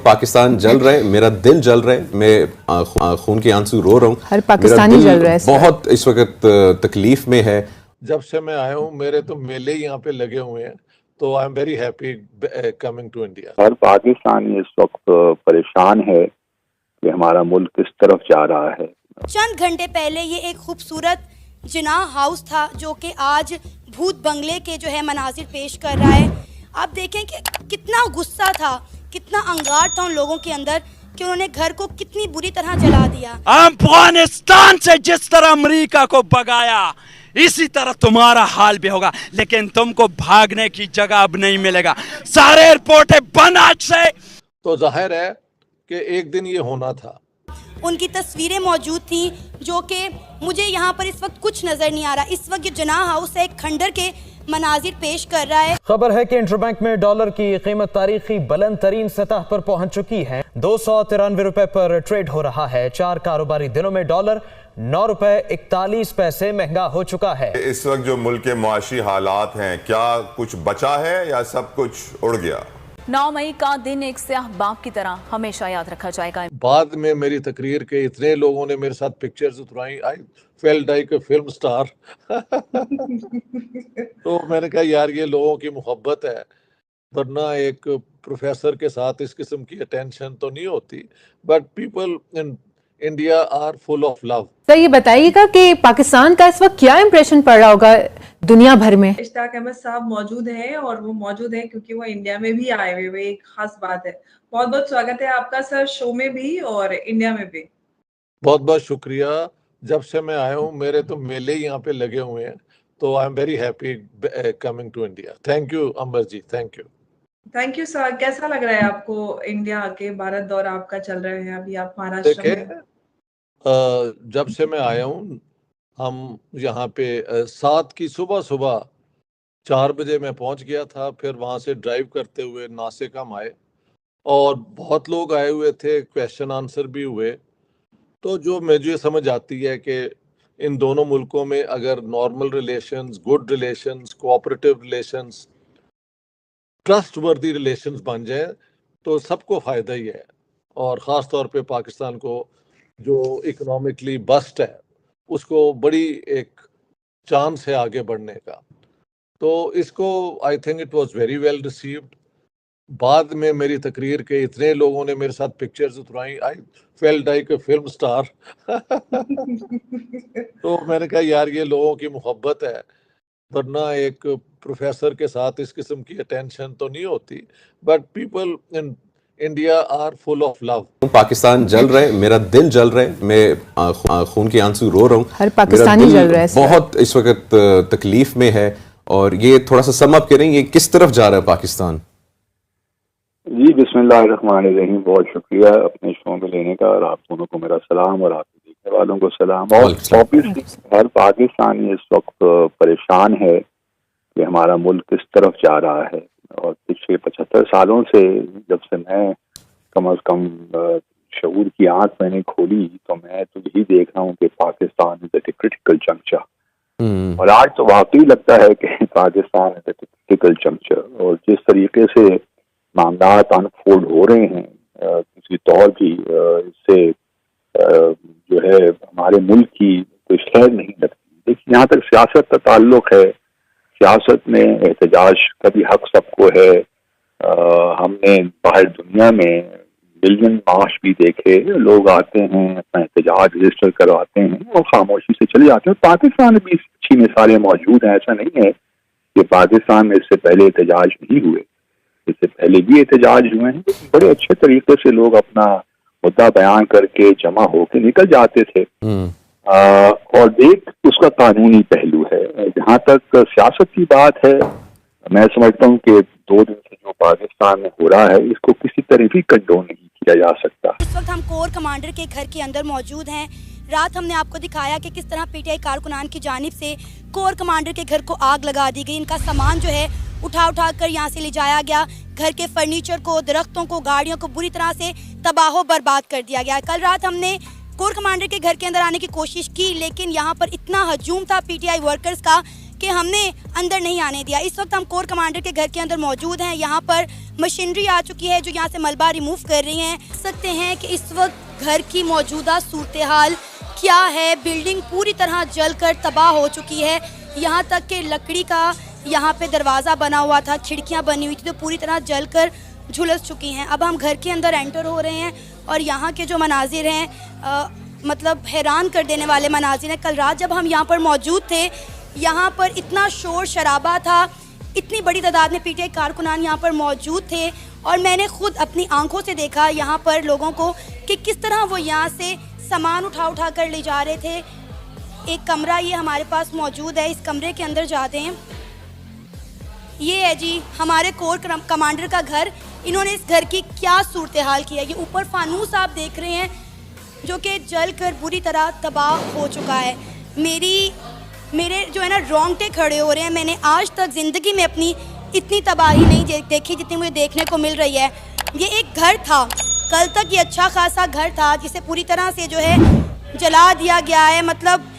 पाकिस्तान जल रहा है, मेरा दिल जल रहा है, मैं खून के आंसू रो रहा हूँ। हर पाकिस्तानी जल रहा है। बहुत इस वक्त तकलीफ में है। जब से मैं आया हूँ मेरे तो मेले ही यहाँ पे लगे हुए हैं, तो I am very happy coming to India. हर पाकिस्तानी इस वक्त परेशान है कि हमारा मुल्क किस तरफ जा रहा है। चंद घंटे पहले ये एक खूबसूरत जिनाह हाउस था जो कि आज भूत बंगले के जो है मनाजिर पेश कर रहा है। आप देखें कि कितना गुस्सा था, कितना अंगार था उन लोगों के अंदर कि उन्होंने घर को कितनी बुरी तरह जला दिया। अफगानिस्तान से जिस तरह अमेरिका को भगाया इसी तरह तुम्हारा हाल भी होगा, लेकिन तुमको भागने की जगह अब नहीं मिलेगा। सारे एयरपोर्ट बंद आज से। तो जाहिर है कि एक दिन ये होना था। उनकी तस्वीरें मौजूद थी जो कि मुझे यहाँ पर इस वक्त कुछ नजर नहीं आ रहा। इस वक्त ये जिनाह हाउस है, एक खंडर के मनाजिर पेश कर रहा है। खबर है कि इंटरबैंक में डॉलर की कीमत तारीखी बुलंद तरीन सतह पर पहुंच चुकी है। 293 रुपए पर ट्रेड हो रहा है। 4 कारोबारी दिनों में डॉलर 9 रुपए 41 पैसे महंगा हो चुका है। इस वक्त जो मुल्क के मुआशी हालात हैं, क्या कुछ बचा है या सब कुछ उड़ गया? 9 मई का दिन एक स्याह बाप की तरह हमेशा याद रखा जाएगा। बाद में मेरी तकरीर के इतने लोगों ने मेरे साथ पिक्चर्स उतरवाई, I felt like a film star. तो मैंने कहा यार ये लोगों की मोहब्बत है, वरना एक प्रोफेसर के साथ इस किस्म की अटेंशन तो नहीं होती। But people in India are full of love. तो ये बताइएगा कि पाकिस्तान का इस वक्त क्या इंप्रेशन पड़ रहा होगा दुनिया भर में? इश्ताक अहमद साहब मौजूद हैं और वो मौजूद हैं क्योंकि वो इंडिया में भी आए हुए, एक खास बात है। बहुत बहुत स्वागत है आपका सर, शो में भी और इंडिया में भी। बहुत बहुत शुक्रिया। जब से मैं आया हूँ मेरे तो मेले ही यहाँ पे लगे हुए हैं, तो I am very happy coming to India. Thank you Amar ji, thank you. Thank you sir. कैसा लग रहा है आपको इंडिया आके? भारत दौरा आपका चल रहे हैं, अभी आप महाराष्ट्र में। जब से मैं आया हूँ हम यहाँ पे 7 की सुबह 4 बजे मैं पहुँच गया था। फिर वहाँ से ड्राइव करते हुए नासिक हम आए और बहुत लोग आए हुए थे, क्वेश्चन आंसर भी हुए। तो जो मुझे समझ आती है कि इन दोनों मुल्कों में अगर normal relations, good relations, cooperative relations, trustworthy relations बन जाए तो सबको फ़ायदा ही है। और ख़ास तौर पे पाकिस्तान को जो इकोनॉमिकली बस्ट है उसको बड़ी एक चांस है आगे बढ़ने का। तो इसको I think it was very well received. बाद में मेरी तकरीर के इतने लोगों ने मेरे साथ पिक्चर्स उतरवाई, I felt like a film star. तो मैंने कहा यार ये लोगों की मोहब्बत है, वरना एक प्रोफेसर के साथ इस किस्म की अटेंशन तो नहीं होती। But people in India are full of love. Pakistan जल रहा है, मेरा दिल जल रहा है, मैं खून के आंसू रो रहा हूँ। हर पाकिस्तानी जल रहा है। बहुत इस वक्त तकलीफ में है। और ये थोड़ा सा सम अप करें, ये किस तरफ जा रहा है पाकिस्तान? जी बिस्मिल्लाहिर्रहमानिर्रहीम। बहुत शुक्रिया अपने शो में लेने का, और आप दोनों को मेरा सलाम और आपके देखने वालों को सलाम। और ऑब्वियसली हर पाकिस्तानी इस वक्त परेशान है कि हमारा मुल्क किस तरफ जा रहा है। और पिछले 75 सालों से जब से मैं कम अज कम शऊर की आंख मैंने खोली तो मैं तो यही देख रहा हूँ कि Pakistan is at a critical juncture. और आज तो वाकई लगता है कि Pakistan is at a critical juncture. और जिस तरीके से मामला अनफोल्ड हो रहे हैं किसी तौर भी, इससे जो है हमारे मुल्क की कोई खैर नहीं लगती। देखिए यहाँ तक सियासत का ताल्लुक है, सियासत में एहतजाज का भी हक सबको है। हमने बाहर दुनिया में बिलियन मार्च भी देखे, लोग आते हैं अपना एहतजाज रजिस्टर करवाते हैं और खामोशी से चले जाते हैं। पाकिस्तान में भी अच्छी मिसालें मौजूद हैं। ऐसा नहीं है कि पाकिस्तान में इससे पहले एहतजाज नहीं हुए, इससे पहले भी एहतजाज हुए हैं। बड़े अच्छे तरीके से लोग अपना मुद्दा बयान करके जमा होकर निकल जाते थे। और एक उसका कानूनी पहलू है। जहाँ तक सियासत की बात है, मैं समझता हूँ कि 2 दिन से जो पाकिस्तान में हो रहा है इसको किसी तरह भी कंडोन नहीं किया जा सकता। इस वक्त हम कोर कमांडर के घर के अंदर मौजूद हैं। रात हमने आपको दिखाया कि किस तरह पीटीआई कारकुनान की जानिब से कोर कमांडर के घर को आग लगा दी गई। इनका सामान जो है उठा कर यहाँ से ले जाया गया। घर के फर्नीचर को, दरख्तों को, गाड़ियों को बुरी तरह से तबाह बर्बाद कर दिया गया। कल रात हमने कोर कमांडर के घर के अंदर आने की कोशिश की, लेकिन यहाँ पर इतना हजूम था पीटीआई वर्कर्स का कि हमने अंदर नहीं आने दिया। इस वक्त हम कोर कमांडर के घर के अंदर मौजूद हैं। यहाँ पर मशीनरी आ चुकी है जो यहाँ से मलबा रिमूव कर रही हैं। देख सकते हैं कि इस वक्त घर की मौजूदा सूरत हाल क्या है। बिल्डिंग पूरी तरह जलकर तबाह हो चुकी है। यहाँ तक कि लकड़ी का यहाँ पे दरवाज़ा बना हुआ था, खिड़कियाँ बनी हुई थी, तो पूरी तरह जलकर झुलस चुकी हैं। अब हम घर के अंदर एंटर हो रहे हैं और यहाँ के जो मनाजिर हैं मतलब हैरान कर देने वाले मनाजिर हैं। कल रात जब हम यहाँ पर मौजूद थे, यहाँ पर इतना शोर शराबा था, इतनी बड़ी तादाद में पीटीआई कारकुनान यहाँ पर मौजूद थे और मैंने खुद अपनी आंखों से देखा यहाँ पर लोगों को कि किस तरह वो यहाँ से सामान उठा कर ले जा रहे थे। एक कमरा ये हमारे पास मौजूद है, इस कमरे के अंदर जाते हैं। ये है जी हमारे कोर कमांडर का घर। इन्होंने इस घर की क्या सूरत हाल की है। ये ऊपर फानूस आप देख रहे हैं जो कि जल कर बुरी तरह तबाह हो चुका है। मेरे जो है ना रोंगटे खड़े हो रहे हैं। मैंने आज तक ज़िंदगी में अपनी इतनी तबाही नहीं देखी जितनी मुझे देखने को मिल रही है। ये एक घर था, कल तक ये अच्छा खासा घर था जिसे पूरी तरह से जो है जला दिया गया है। मतलब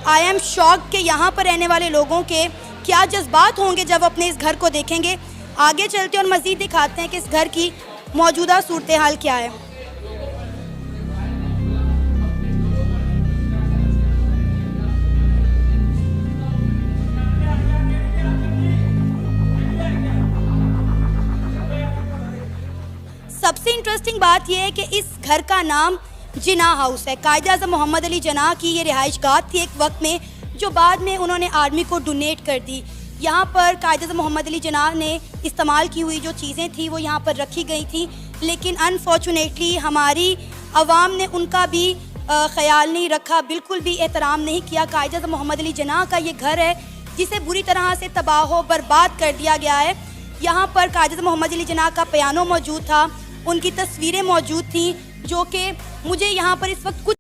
आई एम शॉक कि यहाँ पर रहने वाले लोगों के क्या जज्बात होंगे जब अपने इस घर को देखेंगे। आगे चलते और मज़ीद दिखाते हैं कि इस घर की मौजूदा सूरत हाल क्या है। सबसे इंटरेस्टिंग बात यह है कि इस घर का नाम जिन्ना हाउस है। कायद-ए-आज़म मोहम्मद अली जिन्ना की ये रिहाइशगाह थी एक वक्त में, जो बाद में उन्होंने आर्मी को डोनेट कर दी। यहाँ पर कायद-ए-आज़म मोहम्मद अली जिन्ना ने इस्तेमाल की हुई जो चीज़ें थी वो यहाँ पर रखी गई थी, लेकिन अनफॉर्चुनेटली हमारी आवाम ने उनका भी ख्याल नहीं रखा, बिल्कुल भी एहतराम नहीं किया। कायद-ए-आज़म मोहम्मद अली जिन्ना का ये घर है जिसे बुरी तरह से तबाह बर्बाद कर दिया गया है। यहाँ पर कायद-ए-आज़म मोहम्मद अली जिन्ना का पियानो मौजूद था, उनकी तस्वीरें मौजूद थी, जो कि मुझे यहाँ पर इस वक्त कुछ